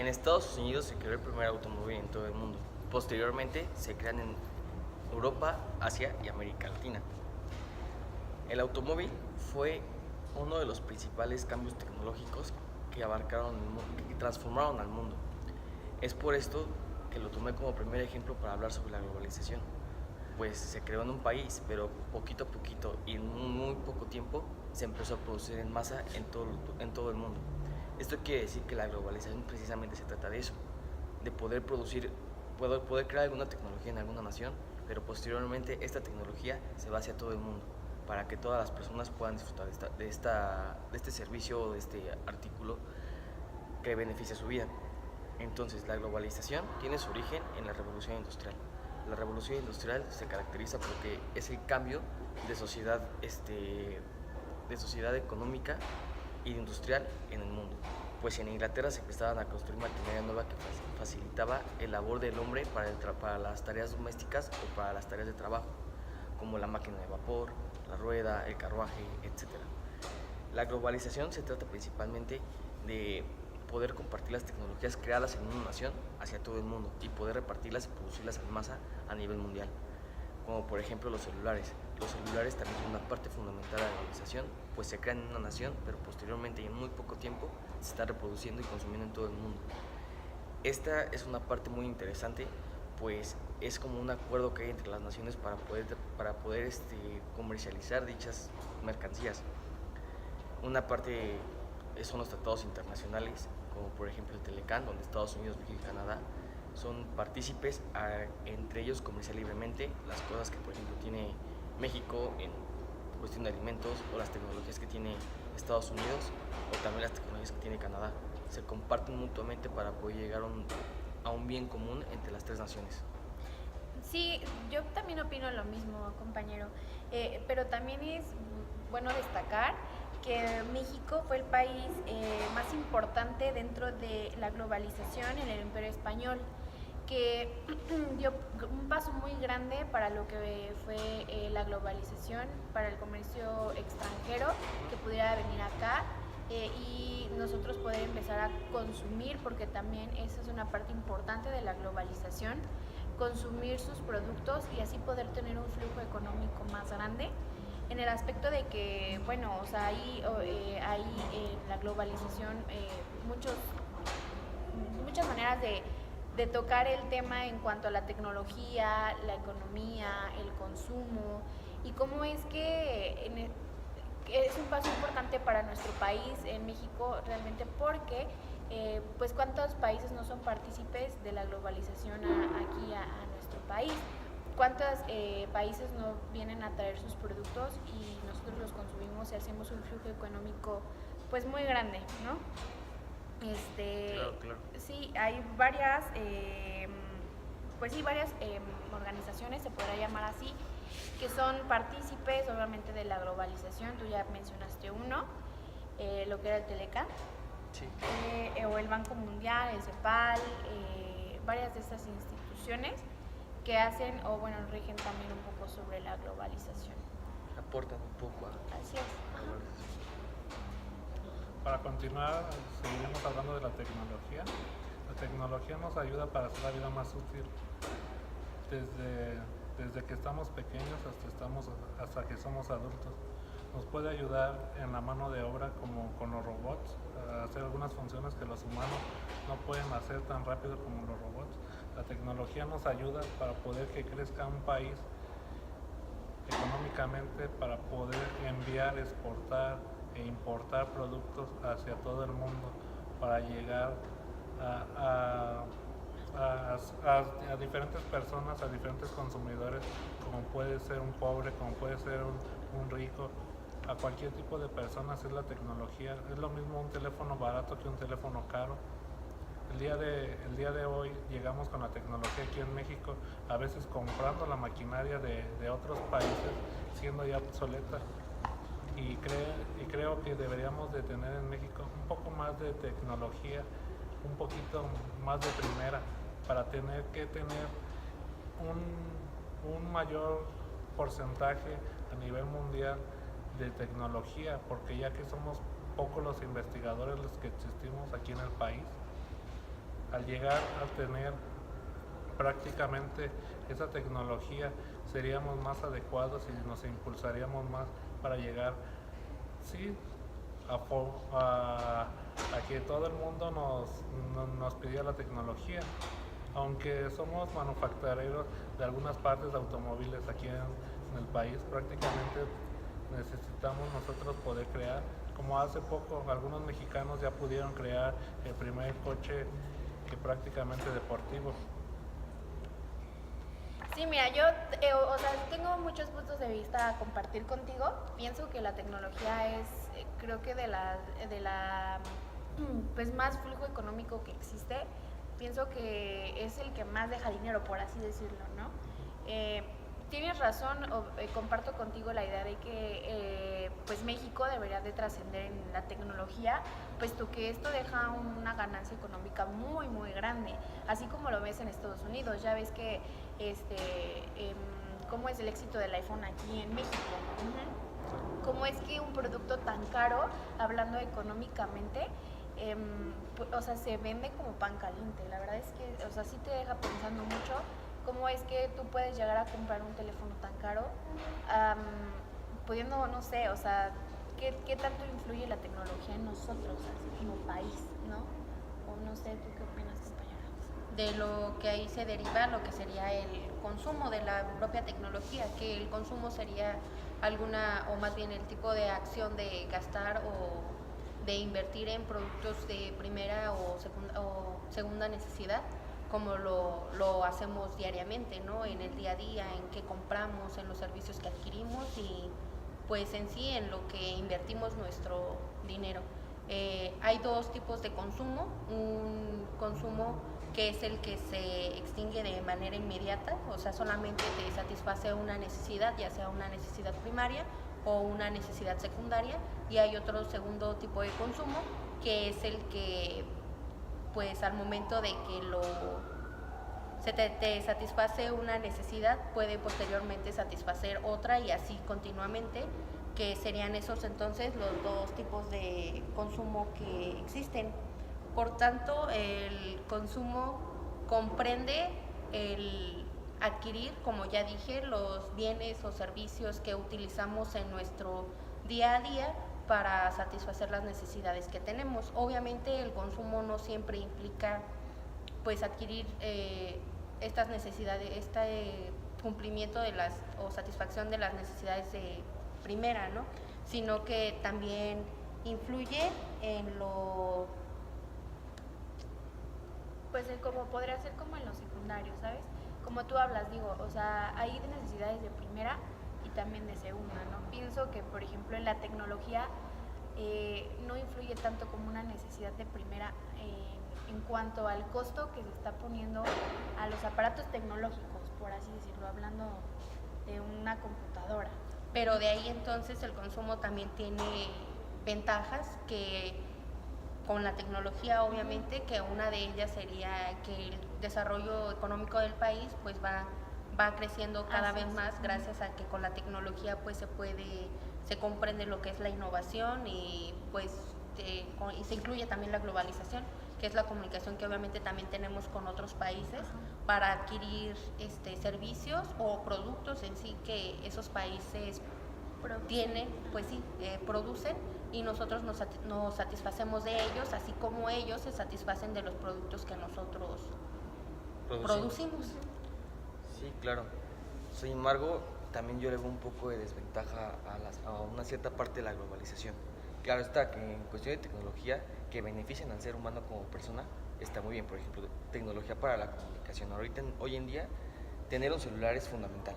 En Estados Unidos se creó el primer automóvil en todo el mundo. Posteriormente se crean en Europa, Asia y América Latina. El automóvil fue uno de los principales cambios tecnológicos que abarcaron el mundo, que transformaron al mundo. Es por esto que lo tomé como primer ejemplo para hablar sobre la globalización, pues se creó en un país, pero poquito a poquito y en muy poco tiempo se empezó a producir en masa en todo el mundo. Esto quiere decir que la globalización precisamente se trata de eso, de poder producir, poder crear alguna tecnología en alguna nación, pero posteriormente esta tecnología se va hacia todo el mundo, para que todas las personas puedan disfrutar de este servicio o de este artículo que beneficia su vida. Entonces, la globalización tiene su origen en la revolución industrial. La revolución industrial se caracteriza porque es el cambio de sociedad, de sociedad económica e industrial en el mundo. Pues en Inglaterra se empezaban a construir maquinaria nueva que facilitaba el labor del hombre para las tareas domésticas o para las tareas de trabajo, como la máquina de vapor, la rueda, el carruaje, etc. La globalización se trata principalmente de poder compartir las tecnologías creadas en una nación hacia todo el mundo y poder repartirlas y producirlas en masa a nivel mundial, como por ejemplo los celulares. Los celulares también son una parte fundamental de la globalización, pues se crean en una nación, pero posteriormente y en muy poco tiempo se está reproduciendo y consumiendo en todo el mundo. Esta es una parte muy interesante, pues es como un acuerdo que hay entre las naciones para poder comercializar dichas mercancías. Una parte son los tratados internacionales, como por ejemplo el Telecán, donde Estados Unidos, México y Canadá son partícipes entre ellos comerciar libremente las cosas que por ejemplo tiene México en cuestión de alimentos, o las tecnologías que tiene Estados Unidos, o también las tecnologías que tiene Canadá. Se comparten mutuamente para poder llegar a un bien común entre las tres naciones. Sí, yo también opino lo mismo, compañero, pero también es bueno destacar que México fue el país más importante dentro de la globalización en el Imperio Español, que dio un paso muy grande para lo que fue la globalización, para el comercio extranjero que pudiera venir acá y nosotros poder empezar a consumir, porque también esa es una parte importante de la globalización, consumir sus productos y así poder tener un flujo económico más grande. En el aspecto de que, bueno, o sea, hay en la globalización muchas maneras de tocar el tema en cuanto a la tecnología, la economía, el consumo y cómo es que es un paso importante para nuestro país en México realmente porque pues cuántos países no son partícipes de la globalización aquí a nuestro país, cuántos países no vienen a traer sus productos y nosotros los consumimos y hacemos un flujo económico pues muy grande, ¿no? Claro, claro. Sí, hay varias, pues sí, varias organizaciones, se podrá llamar así, que son partícipes obviamente de la globalización. Tú ya mencionaste uno, lo que era el Telecan, Sí. o el Banco Mundial, el CEPAL, varias de estas instituciones que hacen o bueno rigen también un poco sobre la globalización. Aportan un poco a Así es. la globalización. Para continuar, seguiremos hablando de la tecnología. La tecnología nos ayuda para hacer la vida más útil desde que estamos pequeños hasta que somos adultos. Nos puede ayudar en la mano de obra como con los robots, a hacer algunas funciones que los humanos no pueden hacer tan rápido como los robots. La tecnología nos ayuda para poder que crezca un país económicamente, para poder enviar, exportar e importar productos hacia todo el mundo, para llegar a diferentes personas, a diferentes consumidores, como puede ser un pobre, como puede ser un rico, a cualquier tipo de personas. Es la tecnología. Es lo mismo un teléfono barato que un teléfono caro. El día de hoy llegamos con la tecnología aquí en México, a veces comprando la maquinaria de otros países, siendo ya obsoleta. Y creo que deberíamos de tener en México un poco más de tecnología, un poquito más de primera, para tener un mayor porcentaje a nivel mundial de tecnología, porque ya que somos pocos los investigadores los que existimos aquí en el país, Al llegar a tener prácticamente esa tecnología, seríamos más adecuados y nos impulsaríamos más para llegar, sí, a que todo el mundo nos pidiera la tecnología. Aunque somos manufactureros de algunas partes de automóviles aquí en el país, prácticamente necesitamos nosotros poder crear. Como hace poco algunos mexicanos ya pudieron crear el primer coche que prácticamente deportivo. Sí, mira, yo, o sea, tengo muchos puntos de vista a compartir contigo. Pienso que la tecnología es, creo que pues más flujo económico que existe. Pienso que es el que más deja dinero, por así decirlo, ¿no? Tienes razón, comparto contigo la idea de que pues México debería de trascender en la tecnología, puesto que esto deja una ganancia económica muy, muy grande, así como lo ves en Estados Unidos. Ya ves que cómo es el éxito del iPhone aquí en México. Cómo es que un producto tan caro, hablando económicamente, o sea, se vende como pan caliente. La verdad es que, o sea, sí te deja pensando mucho cómo es que tú puedes llegar a comprar un teléfono tan caro, pudiendo, no sé, o sea, ¿qué tanto influye la tecnología en nosotros, así como país, ¿no? O no sé, ¿tú qué opinas, compañera? De lo que ahí se deriva lo que sería el consumo de la propia tecnología, que el consumo sería alguna, o más bien el tipo de acción de gastar o de invertir en productos de primera o segunda necesidad, como lo hacemos diariamente, ¿no? En el día a día, en qué compramos, en los servicios que adquirimos y pues en sí en lo que invertimos nuestro dinero. Hay dos tipos de consumo: un consumo que es el que se extingue de manera inmediata, o sea, solamente te satisface una necesidad, ya sea una necesidad primaria o una necesidad secundaria, y hay otro segundo tipo de consumo que es el que pues al momento de que te satisface una necesidad, puede posteriormente satisfacer otra y así continuamente, que serían esos entonces los dos tipos de consumo que existen. Por tanto, el consumo comprende el adquirir, como ya dije, los bienes o servicios que utilizamos en nuestro día a día para satisfacer las necesidades que tenemos. Obviamente el consumo no siempre implica pues adquirir estas necesidades, cumplimiento de o satisfacción de las necesidades de primera, ¿no? Sino que también influye en lo... Pues como podría ser como en los secundarios, ¿sabes? Como tú hablas, digo, o sea, hay necesidades de primera y también de segunda, ¿no? Pienso que, por ejemplo, en la tecnología no influye tanto como una necesidad de primera en cuanto al costo que se está poniendo a los aparatos tecnológicos, por así decirlo, hablando de una computadora. Pero de ahí entonces el consumo también tiene ventajas que con la tecnología, obviamente, que una de ellas sería que el desarrollo económico del país pues va creciendo cada vez más gracias a que con la tecnología pues se comprende lo que es la innovación y pues y se incluye también la globalización, que es la comunicación que obviamente también tenemos con otros países para adquirir servicios o productos en sí que esos países tienen, pues sí, producen, y nosotros nos satisfacemos de ellos, así como ellos se satisfacen de los productos que nosotros producimos. Sí, claro. Sin embargo, también yo le veo un poco de desventaja a una cierta parte de la globalización. Claro está que en cuestión de tecnología que benefician al ser humano como persona, está muy bien. Por ejemplo, tecnología para la comunicación. Hoy en día, tener un celular es fundamental.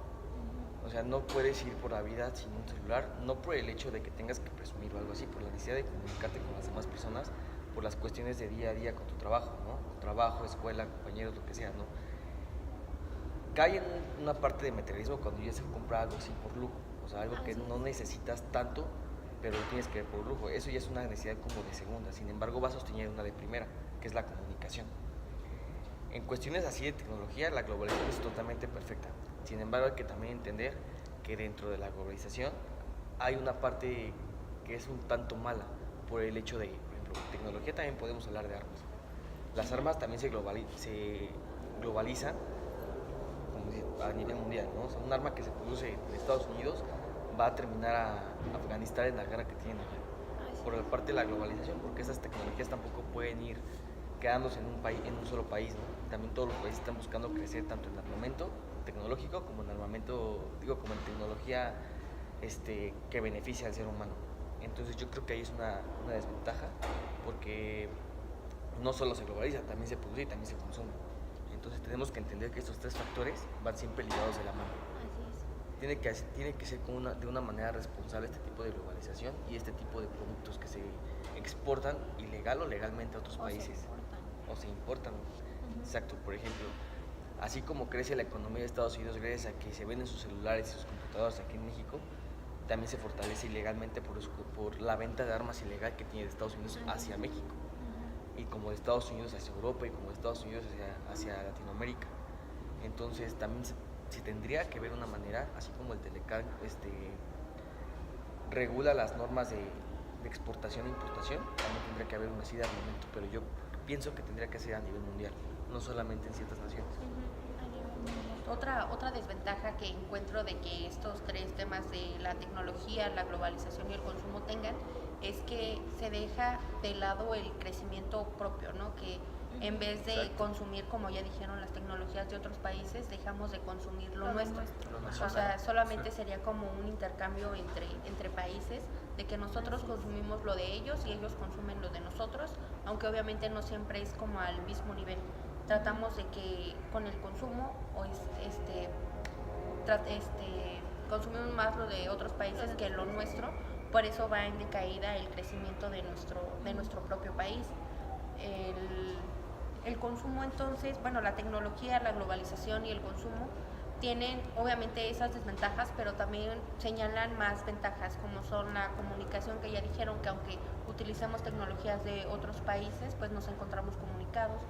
O sea, no puedes ir por la vida sin un celular, no por el hecho de que tengas que presumir o algo así, por la necesidad de comunicarte con las demás personas, por las cuestiones de día a día con tu trabajo, ¿no? Trabajo, escuela, compañeros, lo que sea, ¿no? Cae en una parte de materialismo cuando ya se compra algo así por lujo, o sea, algo que no necesitas tanto, pero lo tienes que ver por lujo. Eso ya es una necesidad como de segunda, sin embargo va a sostener una de primera, que es la comunicación. En cuestiones así de tecnología, la globalización es totalmente perfecta. Sin embargo, hay que también entender que dentro de la globalización hay una parte que es un tanto mala por el hecho de, por ejemplo, tecnología también podemos hablar de armas. Las armas también se globalizan como a nivel mundial, ¿no? O sea, un arma que se produce en Estados Unidos va a terminar a Afganistán en la guerra que tienen allá. Por la parte de la globalización, porque esas tecnologías tampoco pueden ir quedándose en un país, en un solo país, ¿no? También todos los países están buscando crecer tanto en armamento tecnológico como en armamento, como en tecnología que beneficia al ser humano. Entonces yo creo que ahí es una desventaja, porque no solo se globaliza, también se produce y también se consume. Entonces tenemos que entender que estos tres factores van siempre ligados de la mano. Tiene que ser de una manera responsable este tipo de globalización y este tipo de productos que se exportan ilegal o legalmente a otros países. O se importan. Exacto, por ejemplo, así como crece la economía de Estados Unidos gracias a que se venden sus celulares y sus computadoras aquí en México, también se fortalece ilegalmente por la venta de armas ilegal que tiene de Estados Unidos hacia México, y como de Estados Unidos hacia Europa y como de Estados Unidos hacia Latinoamérica. Entonces también se tendría que ver una manera, así como el Telecan regula las normas de exportación e importación, también tendría que haber una así de armamento, pero yo pienso que tendría que ser a nivel mundial, no solamente en ciertas naciones. Otra desventaja que encuentro de que estos tres temas de la tecnología, la globalización y el consumo tengan es que se deja de lado el crecimiento propio, ¿no? Que en vez de consumir, como ya dijeron, las tecnologías de otros países, dejamos de consumir lo nuestro. O sea, solamente sería como un intercambio entre países, de que nosotros consumimos lo de ellos y ellos consumen lo de nosotros, aunque obviamente no siempre es como al mismo nivel. Tratamos de que con el consumo consumimos más lo de otros países que lo nuestro, por eso va en decaída el crecimiento de nuestro propio país. El consumo, entonces, bueno, la tecnología, la globalización y el consumo tienen obviamente esas desventajas, pero también señalan más ventajas, como son la comunicación, que ya dijeron que aunque utilicemos tecnologías de otros países, pues nos encontramos comunicados,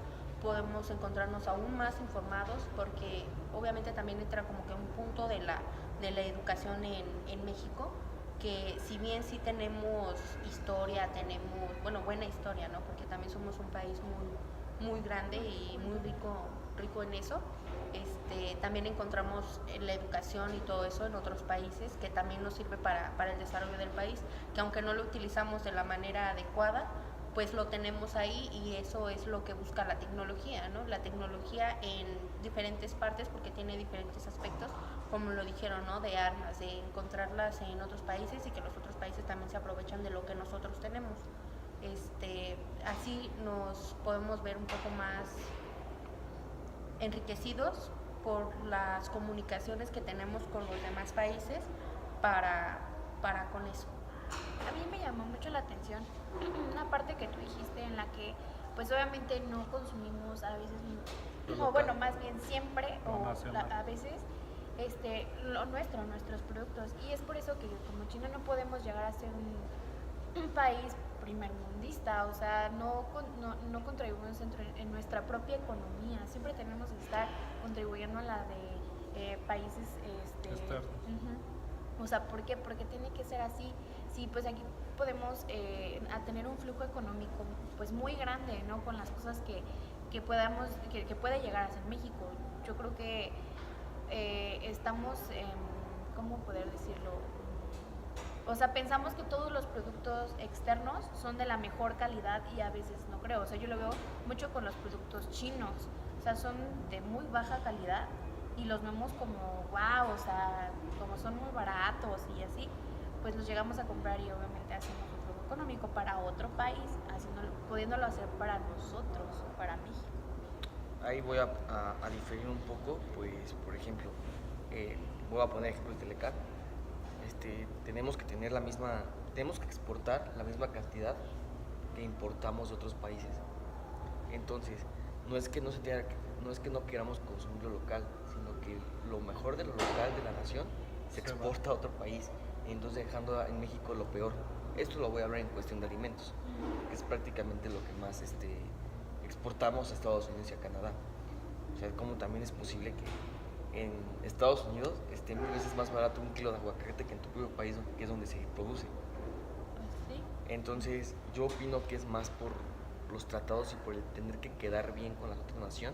podemos encontrarnos aún más informados, porque obviamente también entra como que un punto de la educación en México, que si bien sí tenemos historia, buena historia, ¿no? Porque también somos un país muy grande y muy rico en eso. También encontramos la educación y todo eso en otros países, que también nos sirve para el desarrollo del país, que aunque no lo utilizamos de la manera adecuada, pues lo tenemos ahí, y eso es lo que busca la tecnología, ¿no? La tecnología en diferentes partes, porque tiene diferentes aspectos, como lo dijeron, ¿no? De armas, de encontrarlas en otros países y que los otros países también se aprovechan de lo que nosotros tenemos. Así nos podemos ver un poco más enriquecidos por las comunicaciones que tenemos con los demás países para con eso. A mí me llamó mucho la atención una parte que tú dijiste en la que pues obviamente no consumimos a veces, bueno, más bien siempre a veces nuestros productos, y es por eso que como China no podemos llegar a ser un país primermundista, o sea, no contribuimos en nuestra propia economía, siempre tenemos que estar contribuyendo a la de países externos. O sea, ¿por qué? Porque tiene que ser así. Sí, pues aquí podemos tener un flujo económico pues muy grande, ¿no? Con las cosas que puede llegar a ser México. Yo creo que estamos, ¿cómo poder decirlo? O sea, pensamos que todos los productos externos son de la mejor calidad, y a veces no creo. O sea, yo lo veo mucho con los productos chinos. O sea, son de muy baja calidad y los vemos como wow, o sea, como son muy baratos y así, pues los llegamos a comprar y obviamente hacemos un flujo económico para otro país, pudiéndolo hacer para nosotros, para México. Ahí voy a diferir un poco, pues, por ejemplo, voy a poner ejemplo de Telecan. Tenemos que exportar la misma cantidad que importamos de otros países. Entonces, no es que no queramos consumir lo local, sino que lo mejor de lo local de la nación se exporta a otro país, entonces dejando en México lo peor. Esto lo voy a hablar en cuestión de alimentos, que es prácticamente lo que más exportamos a Estados Unidos y a Canadá. O sea, como también es posible que en Estados Unidos esté 1000 veces más barato un kilo de aguacate que en tu propio país, que es donde se produce. Pues sí. Entonces yo opino que es más por los tratados y por el tener que quedar bien con la otra nación,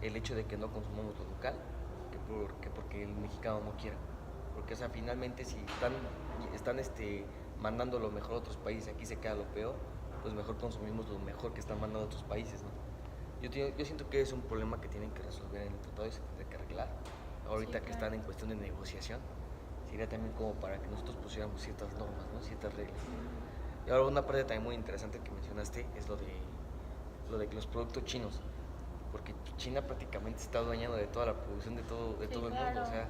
el hecho de que no consumamos lo local, porque el mexicano no quiera. Porque, o sea, finalmente si están mandando lo mejor a otros países, aquí se queda lo peor, pues mejor consumimos lo mejor que están mandando a otros países, ¿no? Yo siento que es un problema que tienen que resolver en el tratado y se tendrá que arreglar. Ahorita Sí, que claro. están en cuestión de negociación, sería también como para que nosotros pusiéramos ciertas normas, ¿no? Ciertas reglas. Y ahora una parte también muy interesante que mencionaste es lo de los productos chinos, porque China prácticamente está adueñando de toda la producción de todo Sí, el mundo, claro. o sea,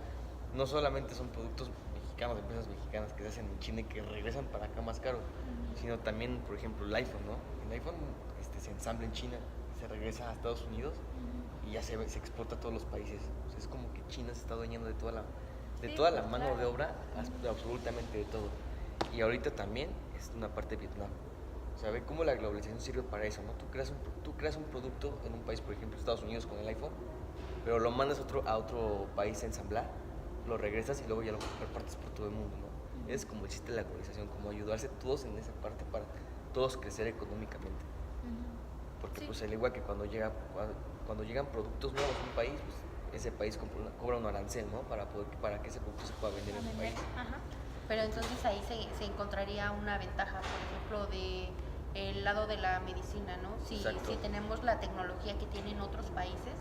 no solamente son productos mexicanos, de empresas mexicanas que se hacen en China y que regresan para acá más caro, sino también, por ejemplo, el iPhone, ¿no? El iPhone se ensambla en China, se regresa a Estados Unidos y ya se exporta a todos los países. O sea, es como que China se está adueñando de Sí, toda la pues, mano claro. de obra, de absolutamente de todo. Y ahorita también es una parte de Vietnam. O sea, ve cómo la globalización sirve para eso, ¿no? Tú creas un producto en un país, por ejemplo, Estados Unidos con el iPhone, pero lo mandas a otro país a ensamblar, lo regresas y luego ya lo repartes por todo el mundo, ¿no? Es como existe la globalización, como ayudarse todos en esa parte para todos crecer económicamente. Porque Sí. pues al igual que cuando llegan productos nuevos a un país, pues ese país cobra un arancel, ¿no? Para que ese producto se pueda vender en su país. Ajá. Pero entonces ahí se encontraría una ventaja, por ejemplo, de el lado de la medicina, ¿no? Exacto. Si tenemos la tecnología que tienen otros países,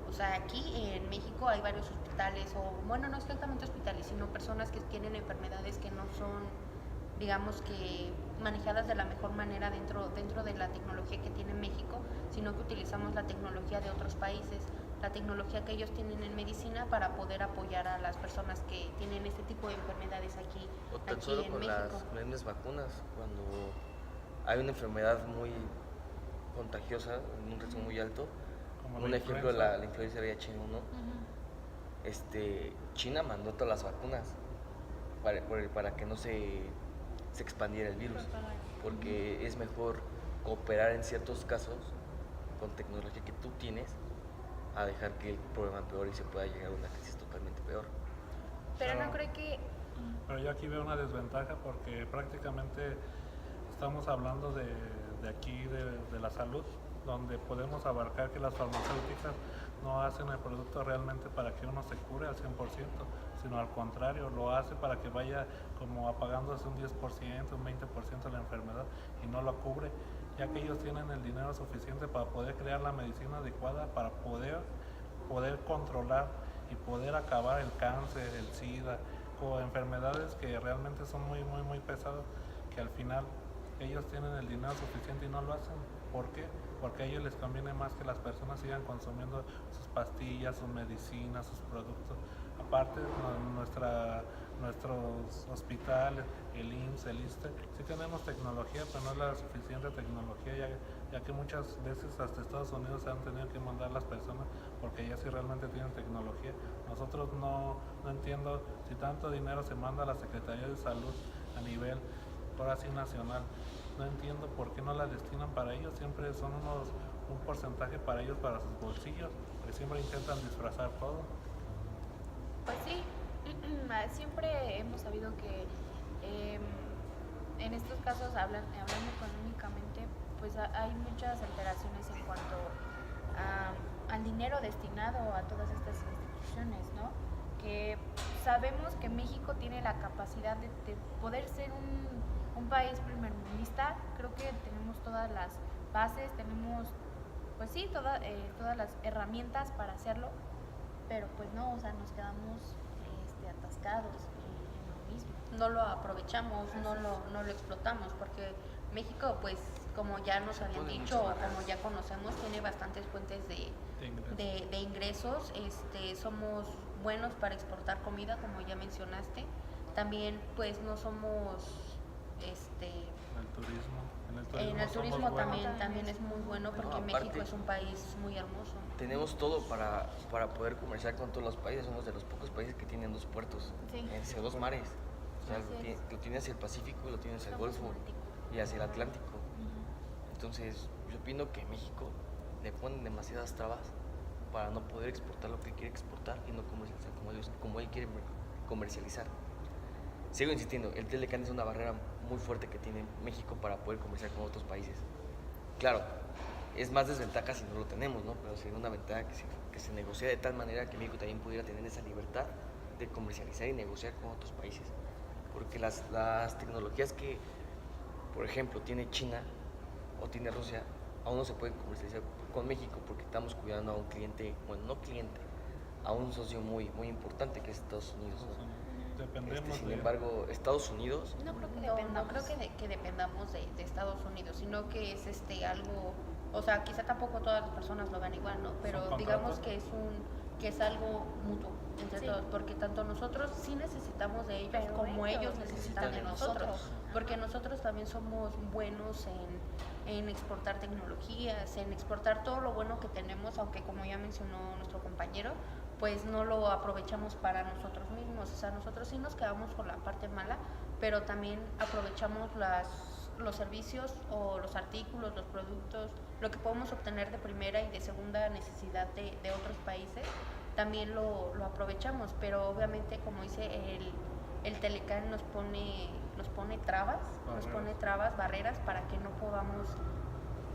o sea, aquí en México hay varios hospitales, o bueno, no exactamente hospitales, sino personas que tienen enfermedades que no son, digamos que manejadas de la mejor manera dentro de la tecnología que tiene México, sino que utilizamos la tecnología de otros países, la tecnología que ellos tienen en medicina para poder apoyar a las personas que tienen este tipo de enfermedades aquí, O tan aquí solo en con México. las mismas vacunas, cuando hay una enfermedad muy contagiosa, en un riesgo muy alto, Como un la ejemplo influenza. la influenza H1N1, China mandó todas las vacunas para que no se expandiera el virus, porque es mejor cooperar en ciertos casos con tecnología que tú tienes a dejar que el problema empeore y se pueda llegar a una crisis totalmente peor. Pero Claro. no creo que... Pero yo aquí veo una desventaja porque prácticamente estamos hablando de aquí, de la salud, donde podemos abarcar que las farmacéuticas no hacen el producto realmente para que uno se cure al 100%, sino al contrario, lo hace para que vaya como apagándose un 10%, un 20% la enfermedad y no lo cubre, ya que ellos tienen el dinero suficiente para poder crear la medicina adecuada, para poder controlar y poder acabar el cáncer, el SIDA, o enfermedades que realmente son muy, muy, muy pesadas, que al final ellos tienen el dinero suficiente y no lo hacen. ¿Por qué? Porque a ellos les conviene más que las personas sigan consumiendo sus pastillas, sus medicinas, sus productos. Aparte, nuestros hospitales, el IMSS, el ISSSTE, sí tenemos tecnología, pero no es la suficiente tecnología, ya que muchas veces hasta Estados Unidos se han tenido que mandar las personas porque ellas sí realmente tienen tecnología. Nosotros no entiendo si tanto dinero se manda a la Secretaría de Salud a nivel, ahora sí, nacional. No entiendo por qué no la destinan para ellos, siempre son un porcentaje para ellos, para sus bolsillos, porque siempre intentan disfrazar todo. Pues sí, siempre hemos sabido que en estos casos, hablando económicamente, pues hay muchas alteraciones en cuanto al dinero destinado a todas estas instituciones, ¿no? Que sabemos que México tiene la capacidad de poder ser un país primermundista. Creo que tenemos todas las bases, tenemos, pues sí, todas las herramientas para hacerlo, pero pues no, o sea, nos quedamos atascados en lo mismo. No lo aprovechamos, no lo explotamos, porque México, pues como ya nos habían Tiene dicho, o muchas como barreras. ya conocemos, tiene bastantes fuentes de ingresos. Somos buenos para exportar comida, como ya mencionaste. También pues no somos en el turismo somos buenos. también es muy bueno, porque No, México aparte, es un país muy hermoso. tenemos todo para poder comerciar con todos los países. Somos de los pocos países que tienen dos puertos, Sí. hacia dos mares. O sea, Así es. lo tienes hacia el Pacífico y lo tienes hacia el Somos Golfo multiculturales. y hacia el Atlántico. Entonces, yo opino que México le ponen demasiadas trabas para no poder exportar lo que quiere exportar y no comercializar como él quiere comercializar. Sigo insistiendo, el Telecan es una barrera muy fuerte que tiene México para poder comerciar con otros países. claro, es más desventaja si no lo tenemos, ¿no? Pero sería una ventaja que se negocia de tal manera que México también pudiera tener esa libertad de comercializar y negociar con otros países. Porque las tecnologías que, por ejemplo, tiene China o tiene Rusia, aún no se pueden comercializar con México porque estamos cuidando a un cliente, bueno, no cliente, a un socio muy, muy importante que es Estados Unidos, ¿no? Dependemos Sin de... embargo, Estados Unidos, No creo que No, dependamos. no creo que dependamos de Estados Unidos, sino que es algo, o sea, quizá tampoco todas las personas lo vean igual, ¿no? Pero Son digamos contratos. que es algo mutuo entre Sí. todos, porque tanto nosotros sí necesitamos de ellos Pero como ellos ellos necesitan de nosotros, porque nosotros también somos buenos en exportar tecnologías, en exportar todo lo bueno que tenemos, aunque como ya mencionó nuestro compañero, pues no lo aprovechamos para nosotros mismos. O sea, nosotros sí nos quedamos con la parte mala, pero también aprovechamos los servicios o los artículos, los productos, lo que podemos obtener de primera y de segunda necesidad de otros países, también lo aprovechamos. Pero obviamente, como dice, el Telecán nos pone trabas, barreras para que no podamos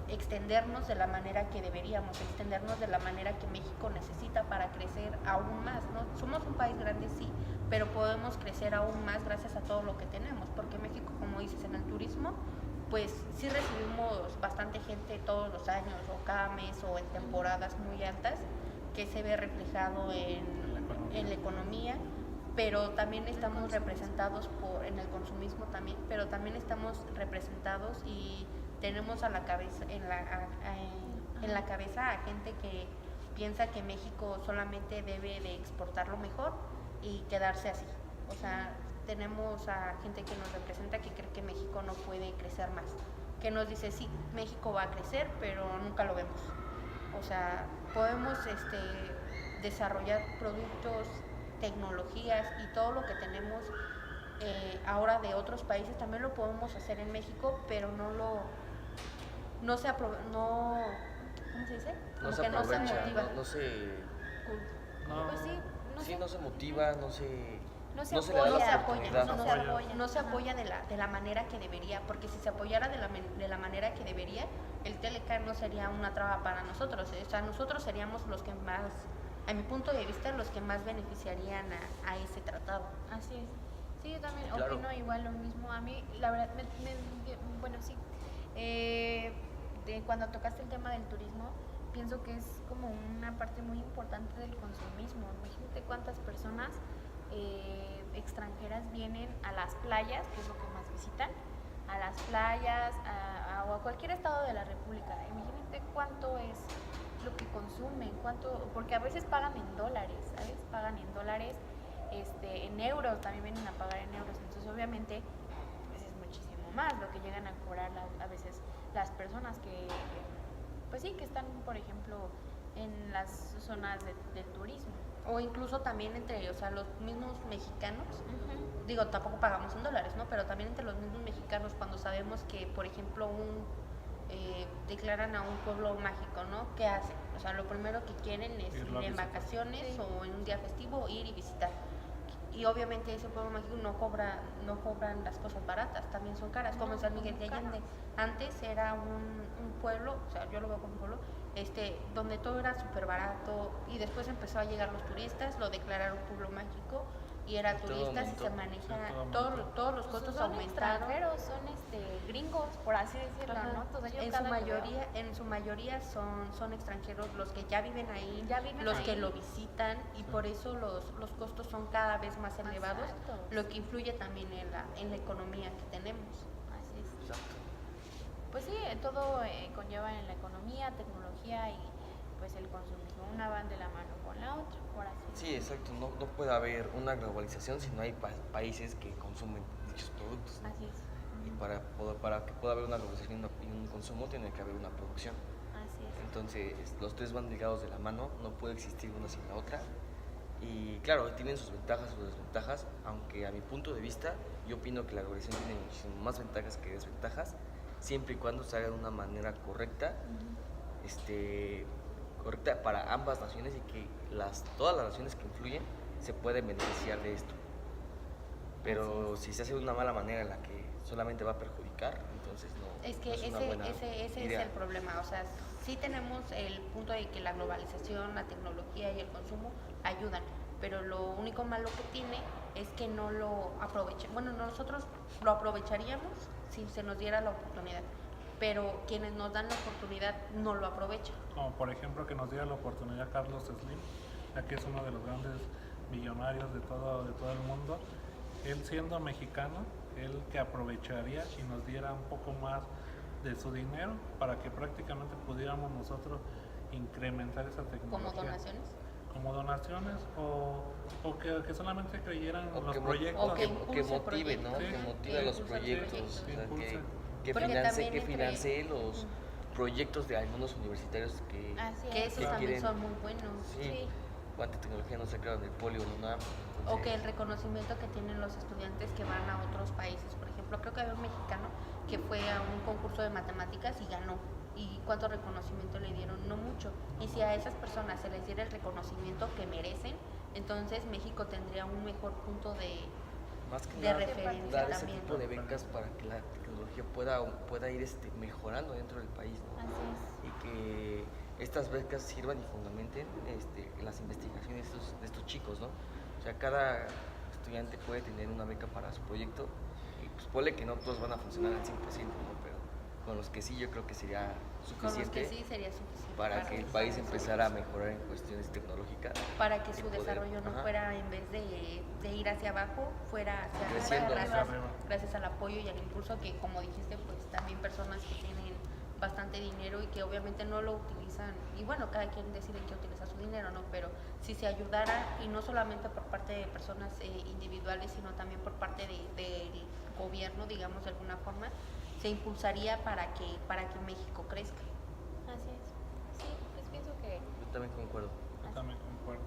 extendernos de la manera que deberíamos, extendernos de la manera que México necesita para crecer aún más, ¿no? Somos un país grande, sí, pero podemos crecer aún más gracias a todo lo que tenemos, porque México, como dices, en el turismo, pues sí recibimos bastante gente todos los años, o cada mes, o en temporadas muy altas, que se ve reflejado en la economía, pero también estamos representados en el consumismo también, pero también estamos representados y tenemos a la cabeza en la cabeza a gente que piensa que México solamente debe de exportar lo mejor y quedarse así. O sea, tenemos a gente que nos representa que cree que México no puede crecer más, que nos dice sí, México va a crecer, pero nunca lo vemos. O sea, podemos desarrollar productos, tecnologías y todo lo que tenemos ahora de otros países también lo podemos hacer en México, pero no se ¿cómo se dice? no Como se que no se aprovecha, motiva. no se... No, Pues sí, no Sí, sé. no se motiva, no se... No se le da apoya, la No se apoya, oportunidad. no se apoya. no se apoya de la manera que debería, porque si se apoyara de la manera que debería, el Telecán no sería una traba para nosotros. O sea, nosotros seríamos los que más, a mi punto de vista, los que más beneficiarían a ese tratado. Así es. Sí, yo también Claro. opino igual lo mismo. A mí, la verdad, bueno, sí. Cuando tocaste el tema del turismo, pienso que es como una parte muy importante del consumismo. Imagínate cuántas personas extranjeras vienen a las playas, que es lo que más visitan, a las playas o a cualquier estado de la República. Imagínate cuánto es lo que consumen, porque a veces pagan en dólares, ¿sabes? Pagan en dólares, en euros, también vienen a pagar en euros. Entonces, obviamente, pues es muchísimo más lo que llegan a cobrar a veces las personas pues sí, que están, por ejemplo, en las zonas del turismo. O incluso también entre, o sea, los mismos mexicanos, digo, tampoco pagamos en dólares, ¿no? Pero también entre los mismos mexicanos, cuando sabemos que, por ejemplo, declaran a un pueblo mágico, ¿no? ¿Qué hacen? O sea, lo primero que quieren es Irlo ir a en visitar. vacaciones Sí. o en un día festivo, ir y visitar. Y obviamente ese pueblo mágico no cobran las cosas baratas, también son caras, como en San Miguel de son Allende. caras. Antes era un pueblo, o sea, yo lo veo como un pueblo, donde todo era súper barato y después empezó a llegar los turistas, lo declararon pueblo mágico y era Y todo turistas y aumentó. se maneja, Sí, todo aumentó. todos los Pues costos son aumentaron. extranjeros, son gringos, por así decirlo, Ajá. ¿no? Entonces, yo En cada su que veo- mayoría, son extranjeros los que ya viven ahí, Ya viven los ahí. que lo visitan y por eso los costos son cada vez más elevados, altos. lo que influye también en la economía que tenemos. Así es. Exacto. Pues sí, todo conlleva en la economía, tecnología y pues el consumismo. Una van de la mano con la otra, por así Sí, exacto. No puede haber una globalización si no hay países que consumen dichos productos, ¿no? Así es. Y para que pueda haber una globalización y un consumo, tiene que haber una producción. Así es. Entonces, los tres van ligados de la mano, no puede existir una sin la otra. Y claro, tienen sus ventajas, sus desventajas, aunque a mi punto de vista, yo opino que la globalización tiene muchísimas más ventajas que desventajas, siempre y cuando se haga de una manera correcta, correcta para ambas naciones y que todas las naciones que influyen se pueden beneficiar de esto. Pero si se hace de una mala manera en la que solamente va a perjudicar, entonces entonces no Es no que es una buena ese es idea. el problema, o sea, sí tenemos el punto de que la globalización, la tecnología y el consumo ayudan, pero lo único malo que tiene es que no lo aprovechen. Bueno, nosotros lo aprovecharíamos si se nos diera la oportunidad, pero quienes nos dan la oportunidad no lo aprovechan. Como por ejemplo que nos diera la oportunidad Carlos Slim, ya que es uno de los grandes millonarios de todo el mundo. Él siendo mexicano, él que aprovecharía y nos diera un poco más de su dinero para que prácticamente pudiéramos nosotros incrementar esa tecnología. Como donaciones. Como donaciones o que solamente creyeran O los que, mo- proyectos. o que impulse motive, ¿no? proyectos. Que Sí. motive Que los impulse proyectos, proyectos. o sea, Impulse. que Porque también financie los proyectos de algunos universitarios que Así Que es. esos que también quieren- son muy buenos. sí, Sí. cuánta tecnología no sacaron del polio UNAM. O que el reconocimiento que tienen los estudiantes que van a otros países. Por ejemplo, creo que había un mexicano que fue a un concurso de matemáticas y ganó. ¿Y cuánto reconocimiento le dieron? No mucho. Y si a esas personas se les diera el reconocimiento que merecen, entonces México tendría un mejor punto de más que de nada, referencia dar ese también. tipo de becas para que la tecnología pueda ir mejorando dentro del país, ¿no? Así es. Y que estas becas sirvan y fundamenten las investigaciones de estos chicos, ¿no? O sea, cada estudiante puede tener una beca para su proyecto y pues ponle que no todos van a funcionar al 100%, ¿no? Pero con los que sí yo creo que sería Con los suficiente que sí sería suficiente. para que el país empezara a mejorar en cuestiones tecnológicas. Para que y su poder- desarrollo no ajá. fuera, en vez de ir hacia abajo, fuera hacia arriba, Creciendo hacia arriba. gracias al apoyo y al impulso que, como dijiste, pues también personas que tienen bastante dinero y que obviamente no lo utilizan, y bueno, cada quien decide que utiliza su dinero, ¿no? Pero si se ayudara, y no solamente por parte de personas individuales, sino también por parte del gobierno, digamos de alguna forma, se impulsaría para que México crezca. Así es. Sí, pues pienso que Yo también concuerdo. Yo también concuerdo.